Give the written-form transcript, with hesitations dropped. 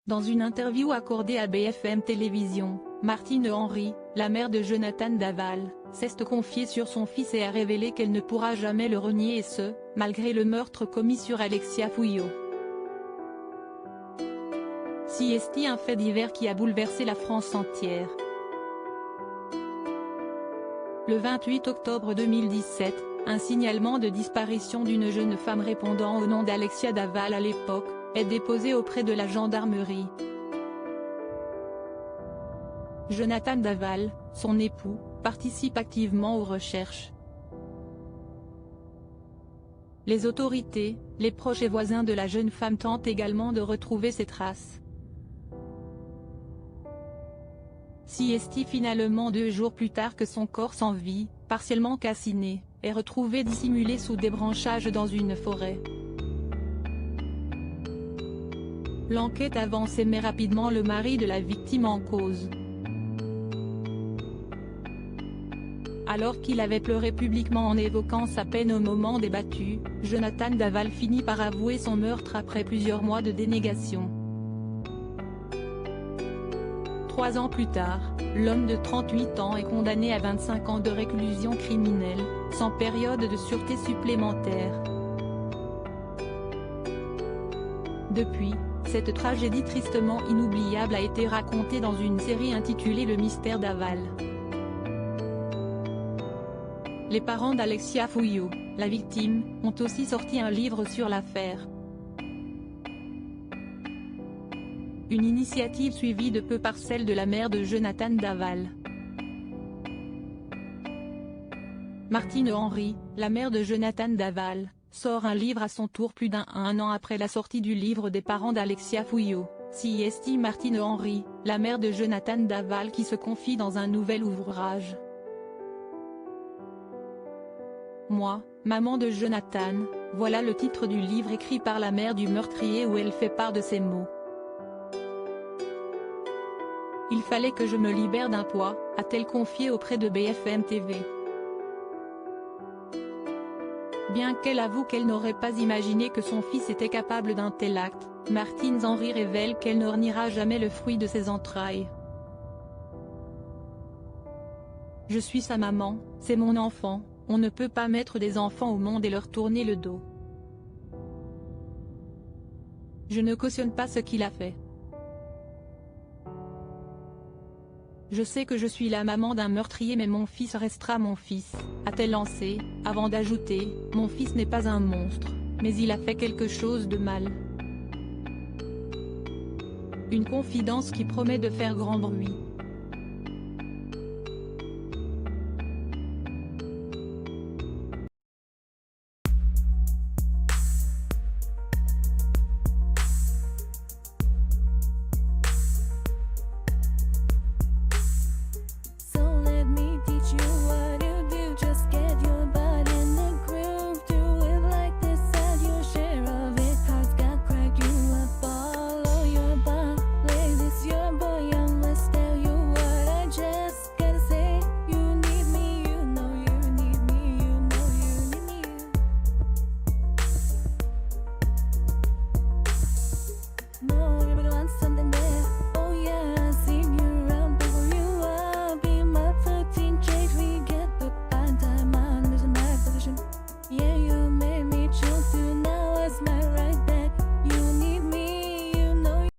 Dans une interview accordée à BFM Télévision, Martine Henry, la mère de Jonathan Daval, s'est confiée sur son fils et a révélé qu'elle ne pourra jamais le renier et ce, malgré le meurtre commis sur Alexia Fouillot. C'est un fait divers qui a bouleversé la France entière. Le 28 octobre 2017, un signalement de disparition d'une jeune femme répondant au nom d'Alexia Daval à l'époque, est déposé auprès de la gendarmerie. Jonathan Daval, son époux, participe activement aux recherches. Les autorités, les proches et voisins de la jeune femme tentent également de retrouver ses traces. C'est finalement 2 jours plus tard que son corps sans vie, partiellement calciné, est retrouvé dissimulé sous des branchages dans une forêt. L'enquête avance et met rapidement le mari de la victime en cause. Alors qu'il avait pleuré publiquement en évoquant sa peine au moment des battues, Jonathan Daval finit par avouer son meurtre après plusieurs mois de dénégation. 3 ans plus tard, l'homme de 38 ans est condamné à 25 ans de réclusion criminelle, sans période de sûreté supplémentaire. Depuis, cette tragédie tristement inoubliable a été racontée dans une série intitulée Le mystère Daval. Les parents d'Alexia Fouillot, la victime, ont aussi sorti un livre sur l'affaire. Une initiative suivie de peu par celle de la mère de Jonathan Daval. Martine Henry, la mère de Jonathan Daval, sort un livre à son tour plus d'un an après la sortie du livre des parents d'Alexia Fouillot. C'est Martine Henry, la mère de Jonathan Daval qui se confie dans un nouvel ouvrage. Moi, maman de Jonathan, voilà le titre du livre écrit par la mère du meurtrier où elle fait part de ces mots. Il fallait que je me libère d'un poids, a-t-elle confié auprès de BFM TV. Bien qu'elle avoue qu'elle n'aurait pas imaginé que son fils était capable d'un tel acte, Martine Henry révèle qu'elle ne reniera jamais le fruit de ses entrailles. Je suis sa maman, c'est mon enfant, on ne peut pas mettre des enfants au monde et leur tourner le dos. Je ne cautionne pas ce qu'il a fait. Je sais que je suis la maman d'un meurtrier mais mon fils restera mon fils, a-t-elle lancé, avant d'ajouter, mon fils n'est pas un monstre, mais il a fait quelque chose de mal. Une confidence qui promet de faire grand bruit.